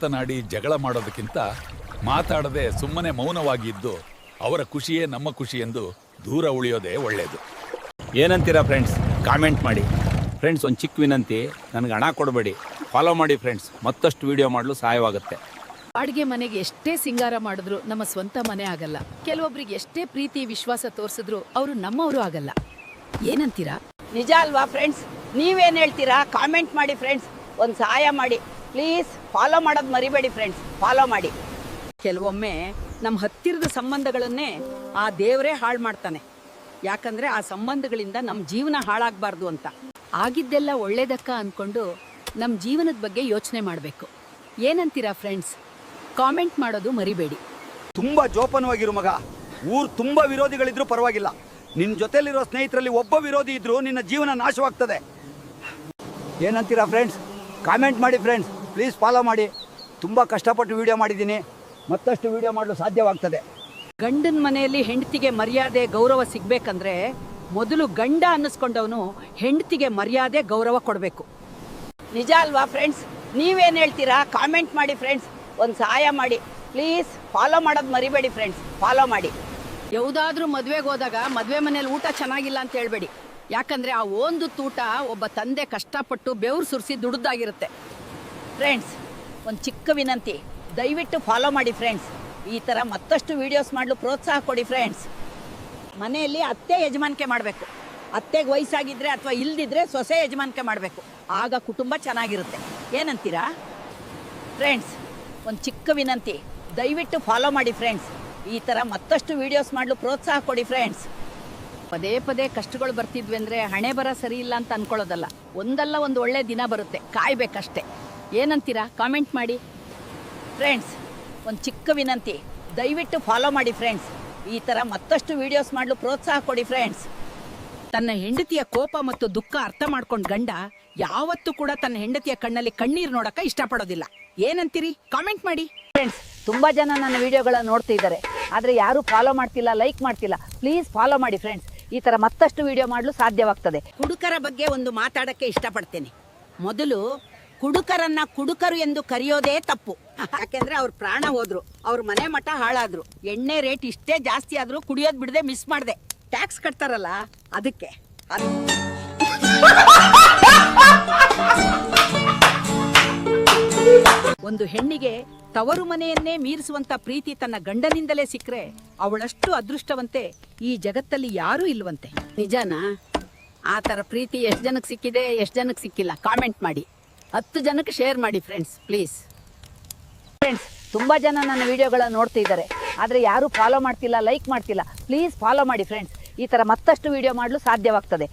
ಮಾತನಾಡಿ ಜಗಳ ಮಾಡೋದಕ್ಕಿಂತ ಮಾತಾಡದೆ ಸುಮ್ಮನೆ ಮೌನವಾಗಿದ್ದು ಅವರ ಖುಷಿಯೇ ನಮ್ಮ ಖುಷಿ ಎಂದು ದೂರ ಉಳಿಯೋದೇ ಒಳ್ಳೆಯದು. ಏನಂತೀರಾ ಫ್ರೆಂಡ್ಸ್? ಕಾಮೆಂಟ್ ಮಾಡಿ ಫ್ರೆಂಡ್ಸ್. ಒಂದು ಚಿಕ್ಕ ವಿನಂತಿ, ನನಗೆ ಹಣ ಕೊಡಬೇಡಿ, ಫಾಲೋ ಮಾಡಿ ಫ್ರೆಂಡ್ಸ್. ಮತ್ತಷ್ಟು ವಿಡಿಯೋ ಮಾಡಲು ಸಹಾಯವಾಗುತ್ತೆ. ಬಾಡಿಗೆ ಮನೆಗೆ ಎಷ್ಟೇ ಸಿಂಗಾರ ಮಾಡಿದ್ರು ನಮ್ಮ ಸ್ವಂತ ಮನೆ ಆಗಲ್ಲ. ಕೆಲವೊಬ್ರಿಗೆ ಎಷ್ಟೇ ಪ್ರೀತಿ ವಿಶ್ವಾಸ ತೋರಿಸಿದ್ರು ಅವರು ನಮ್ಮವರು ಆಗಲ್ಲ. ಏನಂತೀರಾ? ನಿಜ ಅಲ್ವಾ ಫ್ರೆಂಡ್ಸ್? ನೀವೇನು ಹೇಳ್ತೀರಾ? ಕಾಮೆಂಟ್ ಮಾಡಿ ಫ್ರೆಂಡ್ಸ್. ಒಂದು ಸಹಾಯ ಮಾಡಿ ಪ್ಲೀಸ್. ಫಾಲೋ ಮಾಡೋದು ಮರಿಬೇಡಿ ಫ್ರೆಂಡ್ಸ್, ಫಾಲೋ ಮಾಡಿ. ಕೆಲವೊಮ್ಮೆ ನಮ್ಮ ಹತ್ತಿರದ ಸಂಬಂಧಗಳನ್ನೇ ಆ ದೇವರೇ ಹಾಳು ಮಾಡ್ತಾನೆ. ಯಾಕಂದ್ರೆ ಆ ಸಂಬಂಧಗಳಿಂದ ನಮ್ಮ ಜೀವನ ಹಾಳಾಗಬಾರ್ದು ಅಂತ. ಆಗಿದ್ದೆಲ್ಲ ಒಳ್ಳೇದಕ್ಕ ಅನ್ಕೊಂಡು ನಮ್ಮ ಜೀವನದ ಬಗ್ಗೆ ಯೋಚನೆ ಮಾಡಬೇಕು. ಏನಂತೀರಾ ಫ್ರೆಂಡ್ಸ್? ಕಾಮೆಂಟ್ ಮಾಡೋದು ಮರಿಬೇಡಿ. ತುಂಬಾ ಜೋಪಾನವಾಗಿರು ಮಗ. ಊರು ತುಂಬಾ ವಿರೋಧಿಗಳಿದ್ರು ಪರವಾಗಿಲ್ಲ, ನಿನ್ನ ಜೊತೆಲಿರೋ ಸ್ನೇಹಿತರಲ್ಲಿ ಒಬ್ಬ ವಿರೋಧಿ ಇದ್ರು ನಿನ್ನ ಜೀವನ ನಾಶವಾಗ್ತದೆ. ಏನಂತೀರಾ ಫ್ರೆಂಡ್ಸ್? ಕಾಮೆಂಟ್ ಮಾಡಿ ಫ್ರೆಂಡ್ಸ್, ಪ್ಲೀಸ್ ಫಾಲೋ ಮಾಡಿ. ತುಂಬ ಕಷ್ಟಪಟ್ಟು ವಿಡಿಯೋ ಮಾಡಿದ್ದೀನಿ, ಮತ್ತಷ್ಟು ವಿಡಿಯೋ ಮಾಡಲು ಸಾಧ್ಯವಾಗ್ತದೆ. ಗಂಡನ ಮನೆಯಲ್ಲಿ ಹೆಂಡತಿಗೆ ಮರ್ಯಾದೆ ಗೌರವ ಸಿಗ್ಬೇಕಂದ್ರೆ ಮೊದಲು ಗಂಡ ಅನ್ನಿಸ್ಕೊಂಡವನು ಹೆಂಡತಿಗೆ ಮರ್ಯಾದೆ ಗೌರವ ಕೊಡಬೇಕು. ನಿಜ ಅಲ್ವಾ ಫ್ರೆಂಡ್ಸ್? ನೀವೇನು ಹೇಳ್ತೀರಾ? ಕಾಮೆಂಟ್ ಮಾಡಿ ಫ್ರೆಂಡ್ಸ್. ಒಂದು ಸಹಾಯ ಮಾಡಿ ಪ್ಲೀಸ್. ಫಾಲೋ ಮಾಡೋದು ಮರಿಬೇಡಿ ಫ್ರೆಂಡ್ಸ್, ಫಾಲೋ ಮಾಡಿ. ಯಾವುದಾದ್ರೂ ಮದುವೆಗೆ ಹೋದಾಗ ಮದುವೆ ಮನೇಲಿ ಊಟ ಚೆನ್ನಾಗಿಲ್ಲ ಅಂತ ಹೇಳ್ಬೇಡಿ. ಯಾಕಂದ್ರೆ ಆ ಒಂದು ಊಟ ಒಬ್ಬ ತಂದೆ ಕಷ್ಟಪಟ್ಟು ಬೆವರು ಸುರಿಸಿ ದುಡ್ದಾಗಿರುತ್ತೆ. ಫ್ರೆಂಡ್ಸ್, ಒಂದು ಚಿಕ್ಕ ವಿನಂತಿ, ದಯವಿಟ್ಟು ಫಾಲೋ ಮಾಡಿ ಫ್ರೆಂಡ್ಸ್. ಈ ಥರ ಮತ್ತಷ್ಟು ವೀಡಿಯೋಸ್ ಮಾಡಲು ಪ್ರೋತ್ಸಾಹ ಕೊಡಿ ಫ್ರೆಂಡ್ಸ್. ಮನೆಯಲ್ಲಿ ಅತ್ತೆ ಯಜಮಾನಿಕೆ ಮಾಡಬೇಕು. ಅತ್ತೆಗೆ ವಯಸ್ಸಾಗಿದ್ದರೆ ಅಥವಾ ಇಲ್ದಿದ್ರೆ ಸೊಸೆ ಯಜಮಾನಿಕೆ ಮಾಡಬೇಕು. ಆಗ ಕುಟುಂಬ ಚೆನ್ನಾಗಿರುತ್ತೆ. ಏನಂತೀರಾ ಫ್ರೆಂಡ್ಸ್? ಒಂದು ಚಿಕ್ಕ ವಿನಂತಿ, ದಯವಿಟ್ಟು ಫಾಲೋ ಮಾಡಿ ಫ್ರೆಂಡ್ಸ್. ಈ ಥರ ಮತ್ತಷ್ಟು ವೀಡಿಯೋಸ್ ಮಾಡಲು ಪ್ರೋತ್ಸಾಹ ಕೊಡಿ ಫ್ರೆಂಡ್ಸ್. ಪದೇ ಪದೇ ಕಷ್ಟಗಳು ಬರ್ತಿದ್ವಿ ಅಂದರೆ ಹಣೆ ಬರ ಸರಿ ಇಲ್ಲ ಅಂತ ಅನ್ಕೊಳ್ಳೋದಲ್ಲ. ಒಂದಲ್ಲ ಒಂದು ಒಳ್ಳೆ ದಿನ ಬರುತ್ತೆ, ಕಾಯ್ಬೇಕಷ್ಟೆ. ಏನಂತೀರಾ? ಕಾಮೆಂಟ್ ಮಾಡಿ ಫ್ರೆಂಡ್ಸ್. ಒಂದು ಚಿಕ್ಕ ವಿನಂತಿ, ದಯವಿಟ್ಟು ಫಾಲೋ ಮಾಡಿ ಫ್ರೆಂಡ್ಸ್. ಈ ಥರ ಮತ್ತಷ್ಟು ವೀಡಿಯೋಸ್ ಮಾಡಲು ಪ್ರೋತ್ಸಾಹ ಕೊಡಿ ಫ್ರೆಂಡ್ಸ್. ತನ್ನ ಹೆಂಡತಿಯ ಕೋಪ ಮತ್ತು ದುಃಖ ಅರ್ಥ ಮಾಡ್ಕೊಂಡು ಗಂಡ ಯಾವತ್ತೂ ಕೂಡ ತನ್ನ ಹೆಂಡತಿಯ ಕಣ್ಣಲ್ಲಿ ಕಣ್ಣೀರು ನೋಡಕ ಇಷ್ಟಪಡೋದಿಲ್ಲ. ಏನಂತೀರಿ? ಕಾಮೆಂಟ್ ಮಾಡಿ ಫ್ರೆಂಡ್ಸ್. ತುಂಬ ಜನ ನನ್ನ ವಿಡಿಯೋಗಳನ್ನ ನೋಡ್ತಿದ್ದಾರೆ, ಆದರೆ ಯಾರೂ ಫಾಲೋ ಮಾಡ್ತಿಲ್ಲ, ಲೈಕ್ ಮಾಡ್ತಿಲ್ಲ. ಪ್ಲೀಸ್ ಫಾಲೋ ಮಾಡಿ ಫ್ರೆಂಡ್ಸ್. ಈ ಥರ ಮತ್ತಷ್ಟು ವಿಡಿಯೋ ಮಾಡಲು ಸಾಧ್ಯವಾಗ್ತದೆ. ಕುಡುಕರ ಬಗ್ಗೆ ಒಂದು ಮಾತಾಡೋಕ್ಕೆ ಇಷ್ಟಪಡ್ತೇನೆ. ಮೊದಲು ಕುಡುಕರನ್ನ ಕುಡುಕರು ಎಂದು ಕರೆಯೋದೇ ತಪ್ಪು. ಯಾಕೆಂದ್ರೆ ಅವ್ರ ಪ್ರಾಣ ಹೋದ್ರು, ಅವ್ರ ಮನೆ ಮಠ ಹಾಳಾದ್ರು. ಎಣ್ಣೆ ರೇಟ್ ಇಷ್ಟೇ ಜಾಸ್ತಿ ಆದ್ರೂ ಕುಡಿಯೋದು ಬಿಡದೆ ಮಿಸ್ ಮಾಡಿದೆ. ಟ್ಯಾಕ್ಸ್ ಕಟ್ತಾರಲ್ಲ ಅದಕ್ಕೆ. ಒಂದು ಹೆಣ್ಣಿಗೆ ತವರು ಮನೆಯನ್ನೇ ಮೀರಿಸುವಂತ ಪ್ರೀತಿ ತನ್ನ ಗಂಡನಿಂದಲೇ ಸಿಕ್ಕರೆ ಅವಳಷ್ಟು ಅದೃಷ್ಟವಂತೆ ಈ ಜಗತ್ತಲ್ಲಿ ಯಾರೂ ಇಲ್ವಂತೆ. ನಿಜನಾ? ಆ ಥರ ಪ್ರೀತಿ ಎಷ್ಟು ಜನಕ್ಕೆ ಸಿಕ್ಕಿದೆ, ಎಷ್ಟು ಜನಕ್ಕೆ ಸಿಕ್ಕಿಲ್ಲ? ಕಾಮೆಂಟ್ ಮಾಡಿ. 10 ಜನಕ್ಕೆ ಶೇರ್ ಮಾಡಿ ಫ್ರೆಂಡ್ಸ್, ಪ್ಲೀಸ್. ಫ್ರೆಂಡ್ಸ್, ತುಂಬ ಜನ ನನ್ನ ವಿಡಿಯೋಗಳನ್ನ ನೋಡ್ತಿದ್ದಾರೆ, ಆದರೆ ಯಾರೂ ಫಾಲೋ ಮಾಡ್ತಿಲ್ಲ, ಲೈಕ್ ಮಾಡ್ತಿಲ್ಲ. ಪ್ಲೀಸ್ ಫಾಲೋ ಮಾಡಿ ಫ್ರೆಂಡ್ಸ್. ಈ ಥರ ಮತ್ತಷ್ಟು ವಿಡಿಯೋ ಮಾಡಲು ಸಾಧ್ಯವಾಗ್ತದೆ.